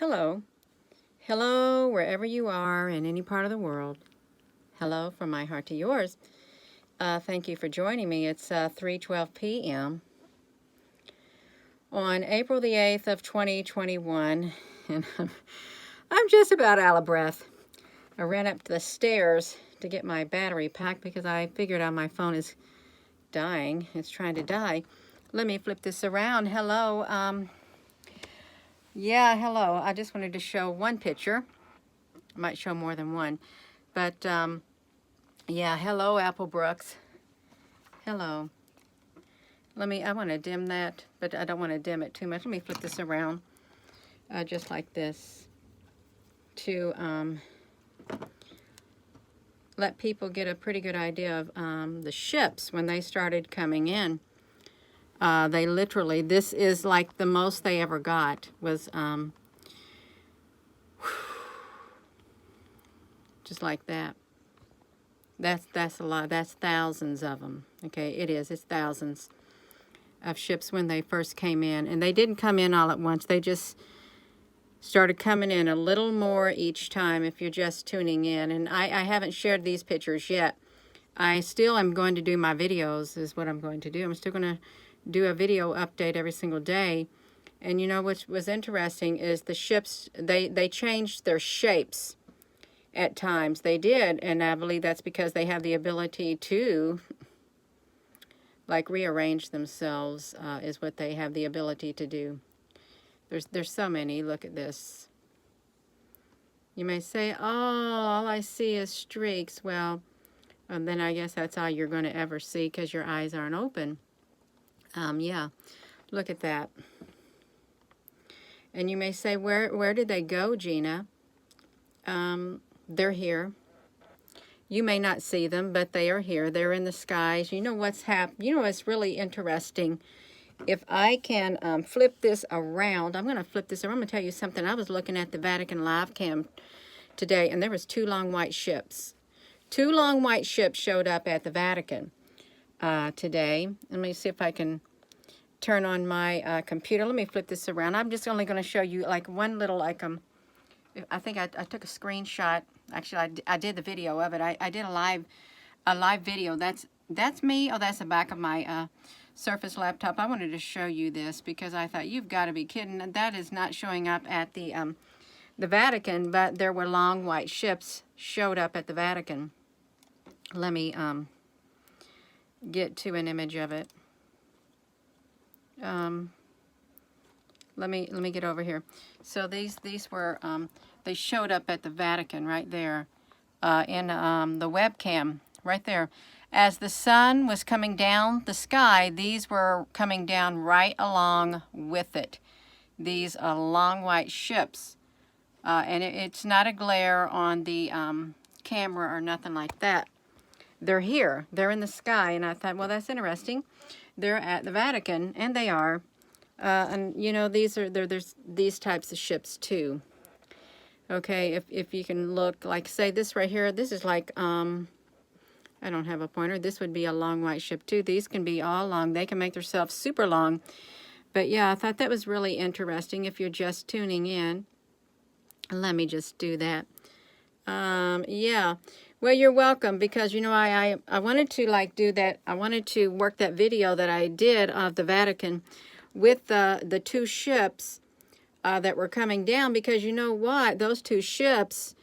Hello. Hello, wherever you are in any part of the world. Hello from my heart to yours. Thank you for joining me. It's 3:12 p.m. on April the 8th of 2021, and I'm just about out of breath. I ran up the stairs to get my battery packed because I figured out my phone is dying. It's trying to die. Let me flip this around. Hello. Hello. I just wanted to show one picture. I might show more than one. But, hello, Apple Brooks. Hello. I want to dim that, but I don't want to dim it too much. Let me flip this around, just like this, to let people get a pretty good idea of the ships when they started coming in. They literally, this is like the most they ever got was just like that. That's a lot. That's thousands of them. Okay, it is. It's thousands of ships when they first came in. And they didn't come in all at once. They just started coming in a little more each time if you're just tuning in. And I haven't shared these pictures yet. I still am going to do my videos is what I'm going to do. I'm still going to do a video update every single day. And you know what was interesting is the ships, they changed their shapes at times. They did, and I believe that's because they have the ability to like rearrange themselves, is what they have the ability to do. There's so many. Look at this. You may say, oh, all I see is streaks. Well, then I guess that's all you're going to ever see because your eyes aren't open. Look at that. And you may say, where did they go, Gina? They're here. You may not see them, but they are here. They're in the skies. You know what's happened? You know what's really interesting? If I can flip this around, I'm going to flip this around. I'm going to tell you something. I was looking at the Vatican live cam today, and there was two long white ships. Two long white ships showed up at the Vatican today. Let me see if I can turn on my computer. Let me flip this around. I'm just only going to show you like one little, I think I took a screenshot. Actually, I did the video of it. I did a live video. That's me. Oh, that's the back of my Surface laptop. I wanted to show you this because I thought, you've got to be kidding. That is not showing up at the Vatican, but there were long white ships showed up at the Vatican. Let me get to an image of it. Let me get over here. So these were they showed up at the Vatican right there in the webcam right there. As the sun was coming down the sky, these were coming down right along with it. These long white ships, and it's not a glare on the camera or nothing like that. They're here. They're in the sky, and I thought, well, that's interesting. They're at the Vatican, and they are. And you know, there's these types of ships too. Okay, if you can look, like say this right here, this is like I don't have a pointer. This would be a long white ship too. These can be all long. They can make themselves super long. But yeah, I thought that was really interesting if you're just tuning in. Let me just do that. Yeah. Well, you're welcome, because you know I wanted to like do that. I wanted to work that video that I did of the Vatican with the two ships that were coming down, because you know what? Those two ships,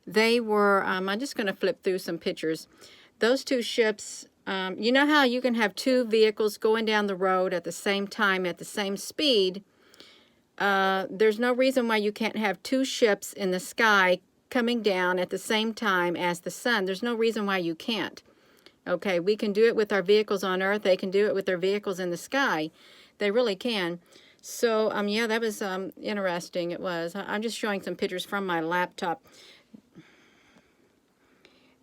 they were, I'm just going to flip through some pictures. Those two ships, you know how you can have two vehicles going down the road at the same time at the same speed? There's no reason why you can't have two ships in the sky coming down at the same time as the sun. There's no reason why you can't. Okay, we can do it with our vehicles on Earth. They can do it with their vehicles in the sky. They really can. So, yeah, that was interesting. It was. I'm just showing some pictures from my laptop.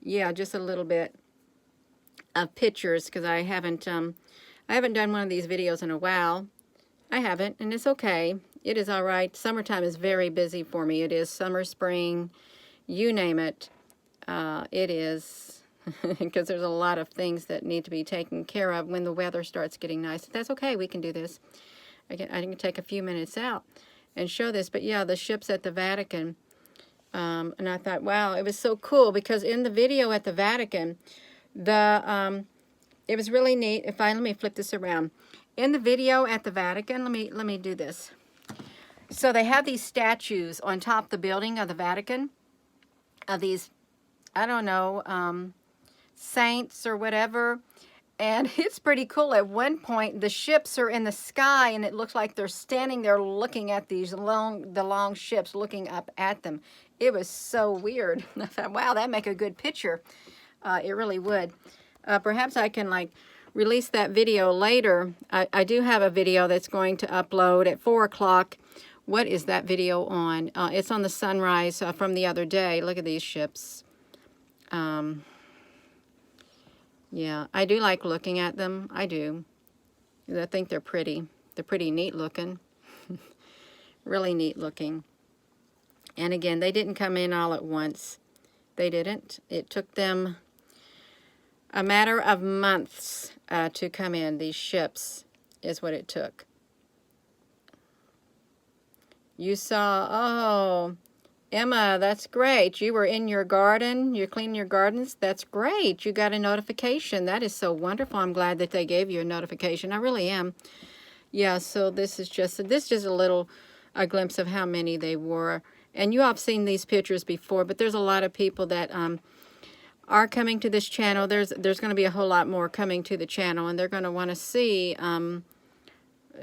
Yeah, just a little bit of pictures, because I haven't done one of these videos in a while. I haven't, and it's okay. It is all right. Summertime is very busy for me. It is summer, spring, you name it. It is, because there's a lot of things that need to be taken care of when the weather starts getting nice. That's okay. We can do this. I can take a few minutes out and show this, but yeah, the ships at the Vatican. And I thought, wow, it was so cool because in the video at the Vatican, it was really neat. Let me flip this around. In the video at the Vatican, let me do this. So they have these statues on top of the building of the Vatican of these, I don't know, saints or whatever. And it's pretty cool. At one point, the ships are in the sky, and it looks like they're standing there looking at the long ships, looking up at them. It was so weird. I thought, wow, that'd make a good picture. It really would. Perhaps I can like release that video later. I do have a video that's going to upload at 4 o'clock. What is that video on? It's on the sunrise from the other day. Look at these ships. Yeah, I do like looking at them. I do. I think they're pretty. They're pretty neat looking. Really neat looking. And again, they didn't come in all at once. They didn't. It took them a matter of months to come in. These ships is what it took. You saw, oh, Emma, that's great. You were in your garden. You're cleaning your gardens. That's great. You got a notification. That is so wonderful. I'm glad that they gave you a notification. I really am. Yeah, so this is just a glimpse of how many they were. And you all have seen these pictures before, but there's a lot of people that are coming to this channel. There's going to be a whole lot more coming to the channel, and they're going to want to see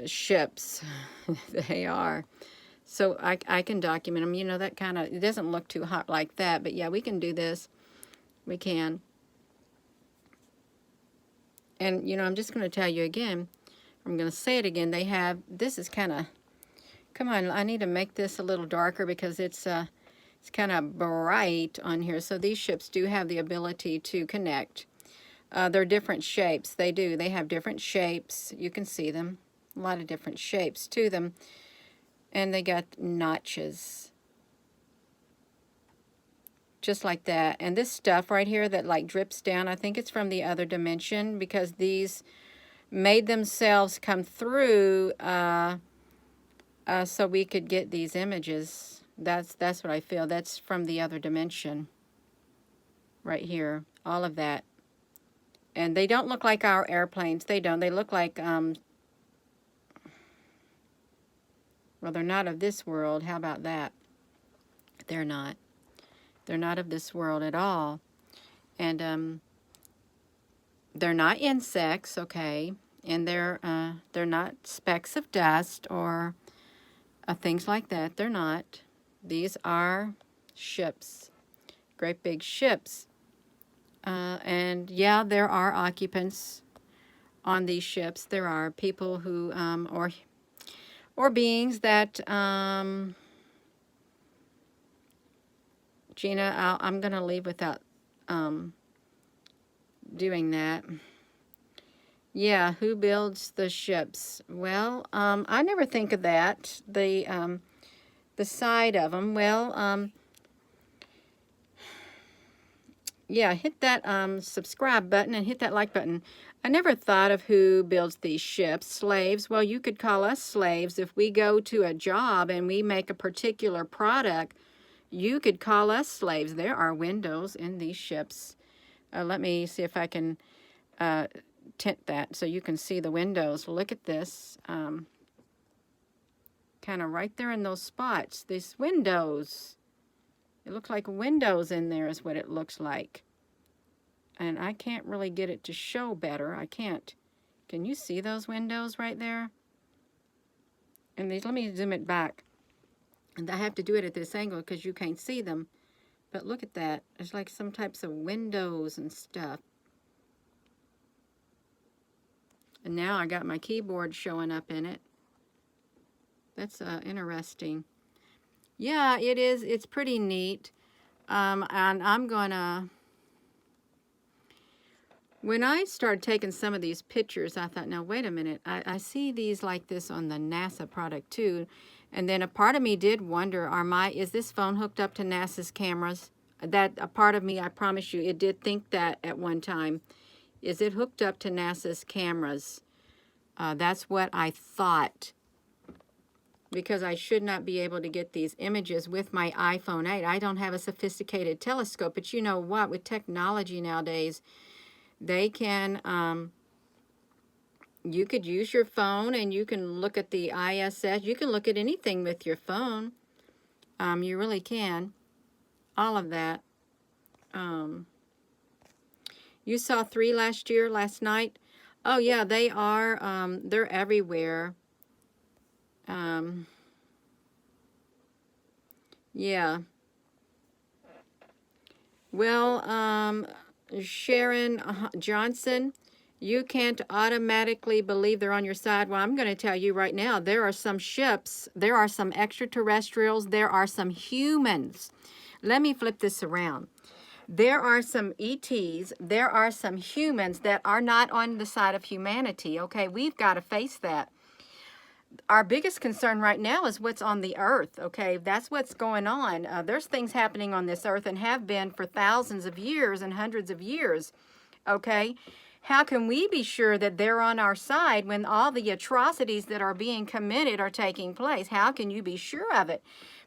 ships. They are. So I can document them. You know, that kind of, it doesn't look too hot like that, but yeah, we can do this. We can. And, you know, I'm just going to tell you again. I'm going to say it again. They have, this is kind of, come on, I need to make this a little darker because it's kind of bright on here. So these ships do have the ability to connect. They're different shapes. They do. They have different shapes. You can see them. A lot of different shapes to them. And they got notches. Just like that. And this stuff right here that like drips down, I think it's from the other dimension because these made themselves come through so we could get these images. That's what I feel. That's from the other dimension. Right here. All of that. And they don't look like our airplanes. They don't. They look like, well, they're not of this world. How about that? They're not. They're not of this world at all. And they're not insects, okay? And they're not specks of dust or things like that. They're not. These are ships. Great big ships. And yeah, there are occupants on these ships. There are people who, or beings that, Gina, I'm going to leave without doing that. Yeah, who builds the ships? Well, I never think of that, the side of them. Well, yeah, hit that subscribe button and hit that like button. I never thought of who builds these ships. Slaves. Well, you could call us slaves. If we go to a job and we make a particular product, you could call us slaves. There are windows in these ships. Let me see if I can tint that so you can see the windows. Look at this. Kind of right there in those spots. These windows. It looks like windows in there is what it looks like. And I can't really get it to show better. I can't. Can you see those windows right there? And these, let me zoom it back. And I have to do it at this angle because you can't see them. But look at that. There's like some types of windows and stuff. And now I got my keyboard showing up in it. That's interesting. Yeah, it is. It's pretty neat. And I'm gonna... When I started taking some of these pictures, I thought, now, wait a minute. I see these like this on the NASA product, too. And then a part of me did wonder, is this phone hooked up to NASA's cameras? That a part of me, I promise you, it did think that at one time. Is it hooked up to NASA's cameras? That's what I thought. because I should not be able to get these images with my iPhone 8. I don't have a sophisticated telescope, but you know what? With technology nowadays, they can, you could use your phone and you can look at the ISS. You can look at anything with your phone. You really can. All of that. You saw 3 last night? Oh yeah, they are. They're everywhere. Yeah. Well, Sharon Johnson, you can't automatically believe they're on your side. Well, I'm going to tell you right now, there are some ships, there are some extraterrestrials, there are some humans. Let me flip this around. There are some ETs, there are some humans that are not on the side of humanity, okay? We've got to face that. Our biggest concern right now is what's on the earth, okay? That's what's going on. There's things happening on this earth and have been for thousands of years and hundreds of years, okay? How can we be sure that they're on our side when all the atrocities that are being committed are taking place? How can you be sure of it?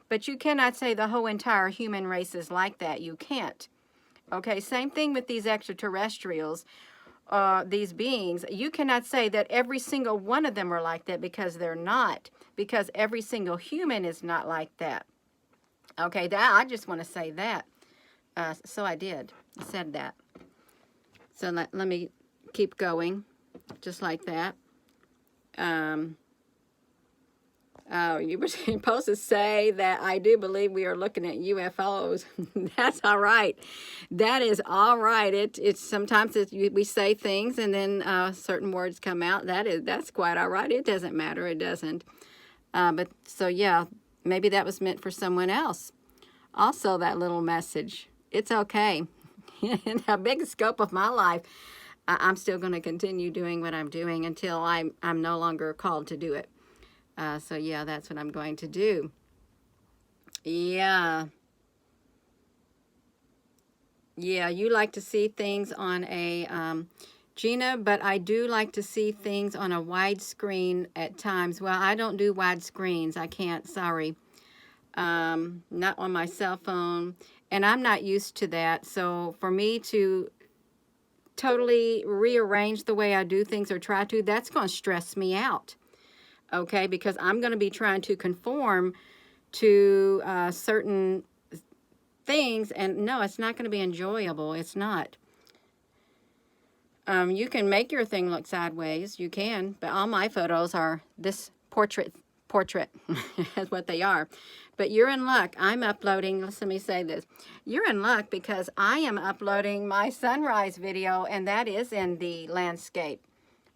But you cannot say the whole entire human race is like that. You can't. Okay, same thing with these extraterrestrials. These beings, you cannot say that every single one of them are like that, because they're not, because every single human is not like that. Okay, that I just want to say that. So I said that. So let me keep going, just like that. Oh, you were supposed to say that I do believe we are looking at UFOs. That's all right. That is all right. It's sometimes we say things and then certain words come out. That's quite all right. It doesn't matter. It doesn't. But so yeah, maybe that was meant for someone else. Also, that little message. It's okay. In the big scope of my life, I'm still going to continue doing what I'm doing until I'm no longer called to do it. So yeah, that's what I'm going to do. Yeah. Yeah, you like to see things on a, Gina, but I do like to see things on a wide screen at times. Well, I don't do wide screens. I can't, sorry. Not on my cell phone. And I'm not used to that. So for me to totally rearrange the way I do things or try to, that's going to stress me out. Okay, because I'm going to be trying to conform to certain things, and no, it's not going to be enjoyable. It's not. You can make your thing look sideways. You can, but all my photos are this portrait. That's what they are. But you're in luck. I'm uploading, let me say this. You're in luck because I am uploading my sunrise video, and that is in the landscape.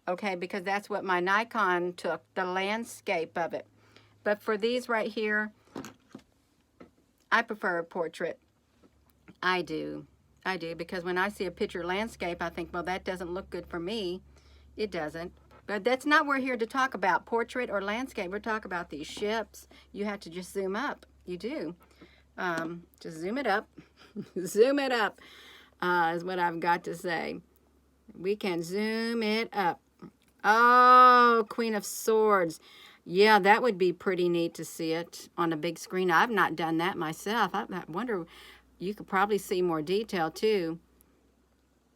Okay, because that's what my Nikon took, the landscape of it. But for these right here, I prefer a portrait. I do, because when I see a picture landscape, I think, well, that doesn't look good for me. It doesn't. But that's not what we're here to talk about, portrait or landscape. We're talking about these ships. You have to just zoom up. You do. Just zoom it up. Zoom it up is what I've got to say. We can zoom it up. Oh, Queen of Swords. Yeah, that would be pretty neat to see it on a big screen. I've not done that myself. I wonder, you could probably see more detail too.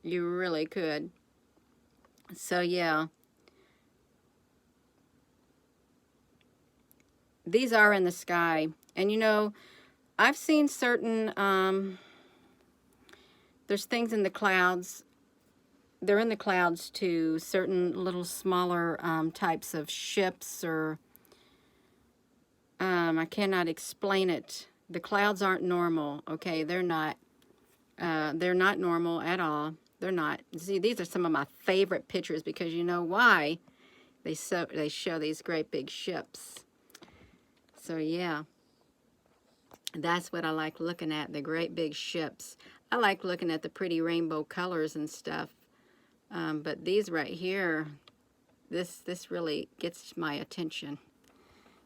You really could. So yeah. These are in the sky. And you know, I've seen certain, there's things in the clouds. They're in the clouds too, certain little smaller types of ships, or I cannot explain it. The clouds aren't normal, okay? They're not normal at all. They're not. See, these are some of my favorite pictures because you know why? They show these great big ships. So yeah, that's what I like looking at, the great big ships. I like looking at the pretty rainbow colors and stuff. But these right here, this really gets my attention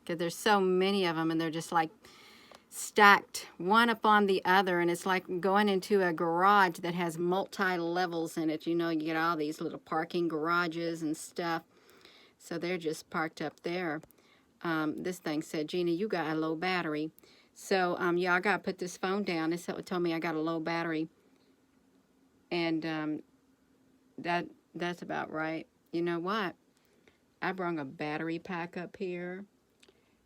because there's so many of them, and they're just like stacked one upon the other, and it's like going into a garage that has multi-levels in it. You know, you get all these little parking garages and stuff, so they're just parked up there. this thing said, Gina, you got a low battery. So, yeah, I got to put this phone down. It told me I got a low battery. And that's about right. You know what? I brought a battery pack up here.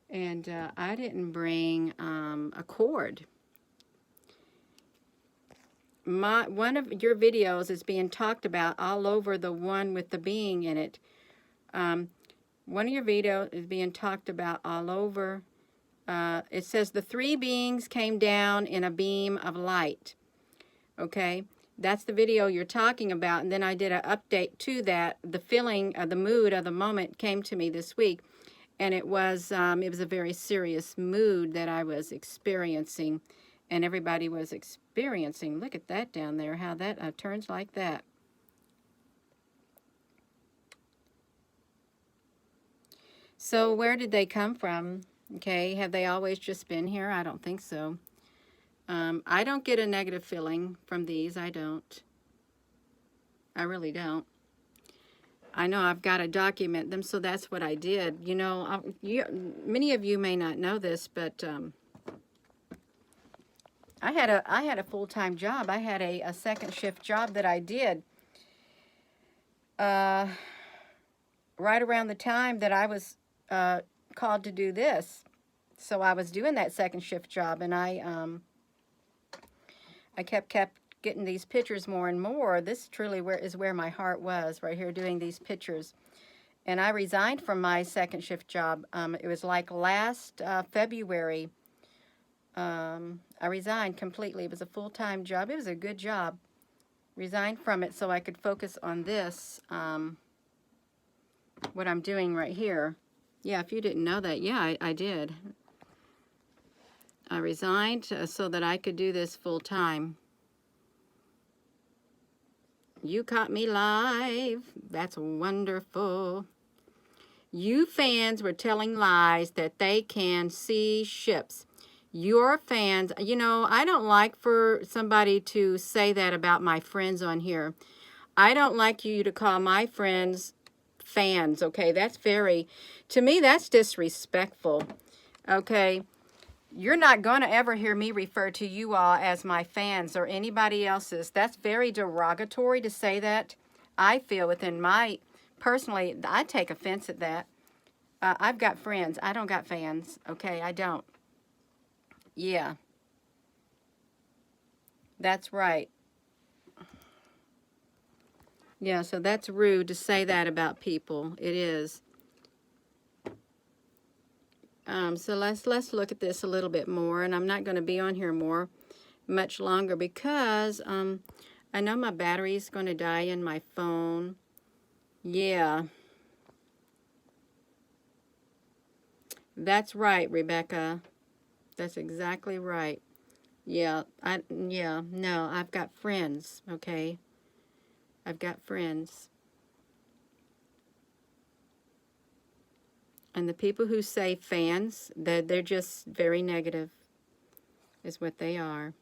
And I didn't bring a cord. One of your videos is being talked about all over, the one with the being in it. One of your videos is being talked about all over. It says the three beings came down in a beam of light. Okay, that's the video you're talking about. And then I did an update to that. The feeling, the mood of the moment came to me this week. And it was a very serious mood that I was experiencing, and everybody was experiencing. Look at that down there, how that turns like that. So where did they come from? Okay, have they always just been here? I don't think so. I don't get a negative feeling from these. I don't. I really don't. I know I've got to document them, so that's what I did. You know, many of you may not know this, but I had a full-time job. I had a second shift job that I did right around the time that I was called to do this. So I was doing that second shift job, and I kept getting these pictures more and more. This truly is where my heart was, right here, doing these pictures. And I resigned from my second shift job. It was like last February. I resigned completely. It was a full-time job. It was a good job. Resigned from it so I could focus on this, what I'm doing right here. Yeah, if you didn't know that, yeah, I did. I resigned so that I could do this full-time. You caught me live. That's wonderful. You fans were telling lies that they can see ships. Your fans, you know, I don't like for somebody to say that about my friends on here. I don't like you to call my friends fans, okay? That's to me, that's disrespectful, okay? You're not going to ever hear me refer to you all as my fans or anybody else's. That's very derogatory to say that. I feel personally, I take offense at that. I've got friends. I don't got fans, okay? I don't. Yeah. That's right. Yeah, so that's rude to say that about people. It is. So let's look at this a little bit more, and I'm not going to be on here much longer because I know my battery's going to die in my phone. Yeah. That's right, Rebecca. That's exactly right. Yeah, no, I've got friends, okay? I've got friends. And the people who say fans, they're just very negative, is what they are.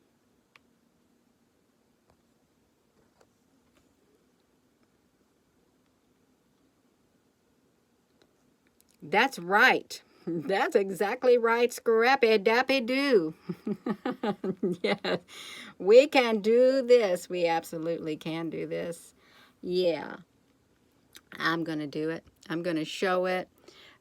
That's right. That's exactly right, Scrappy Dappy Doo. Yeah, we can do this. We absolutely can do this. Yeah, I'm going to do it. I'm going to show it.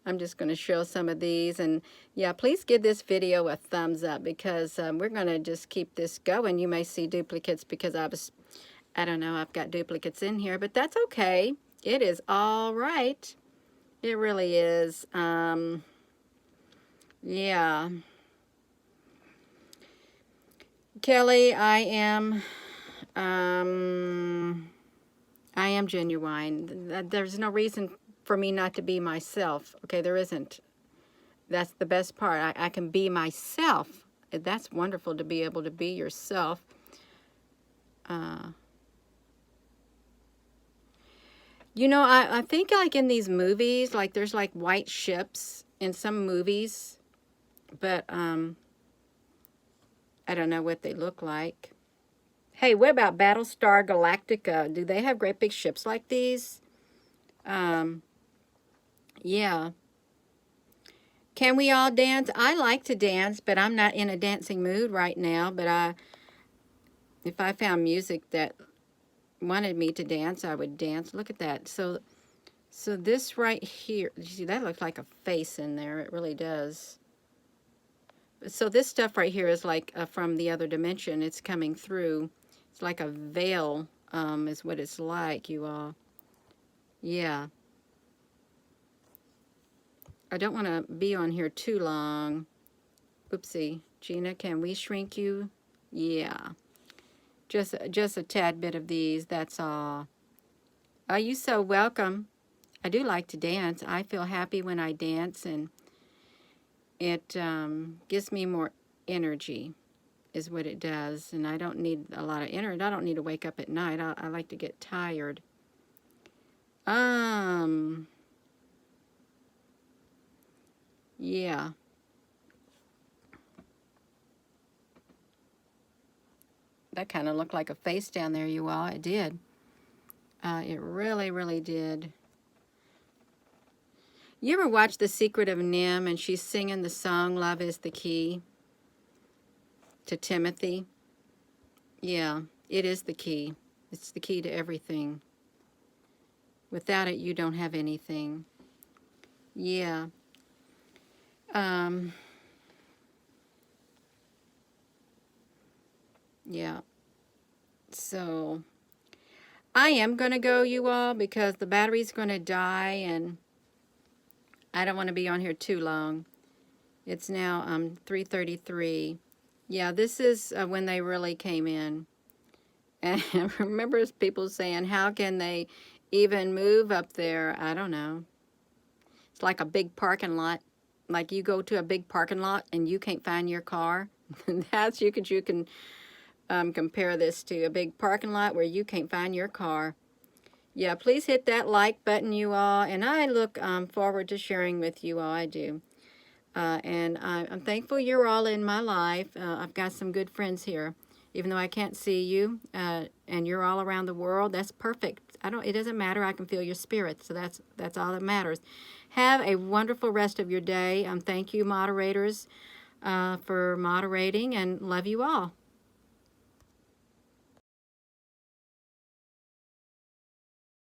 I'm just going to show some of these. And yeah, please give this video a thumbs up because we're going to just keep this going. You may see duplicates because I don't know, I've got duplicates in here, but that's okay. It is all right. It really is. Yeah. Kelly, I am genuine. There's no reason for me not to be myself. Okay, there isn't. That's the best part. I can be myself. That's wonderful to be able to be yourself. You know, I think like in these movies, like there's like white ships in some movies, but I don't know what they look like. Hey, what about Battlestar Galactica? Do they have great big ships like these? Yeah. Can we all dance? I like to dance, but I'm not in a dancing mood right now. But if I found music that wanted me to dance, I would dance. Look at that. So this right here, you see that looks like a face in there. It really does. So this stuff right here is like from the other dimension. It's coming through. It's like a veil, is what it's like, you all. Yeah. I don't want to be on here too long. Oopsie. Gina, can we shrink you? Yeah. Just a tad bit of these, that's all. Oh, you so welcome. I do like to dance. I feel happy when I dance, and it gives me more energy, is what it does. And I don't need a lot of energy. I don't need to wake up at night. I like to get tired. Yeah. That kind of looked like a face down there, you all. It did. It really, really did. You ever watch The Secret of Nim, and she's singing the song Love is the Key to Timothy? Yeah, it is the key. It's the key to everything. Without it, you don't have anything. Yeah. Yeah. So I am going to go, you all, because the battery's going to die, and I don't want to be on here too long. It's now 3:33. Yeah, this is when they really came in. And I remember people saying, how can they even move up there? I don't know. It's like a big parking lot. Like you go to a big parking lot and you can't find your car. That's you can compare this to a big parking lot where you can't find your car. Yeah, please hit that like button, you all. And I look forward to sharing with you all. I do. And I'm thankful you're all in my life. I've got some good friends here. Even though I can't see you, and you're all around the world, that's perfect. It doesn't matter. I can feel your spirit, so that's all that matters. Have a wonderful rest of your day. Thank you, moderators, for moderating, and love you all.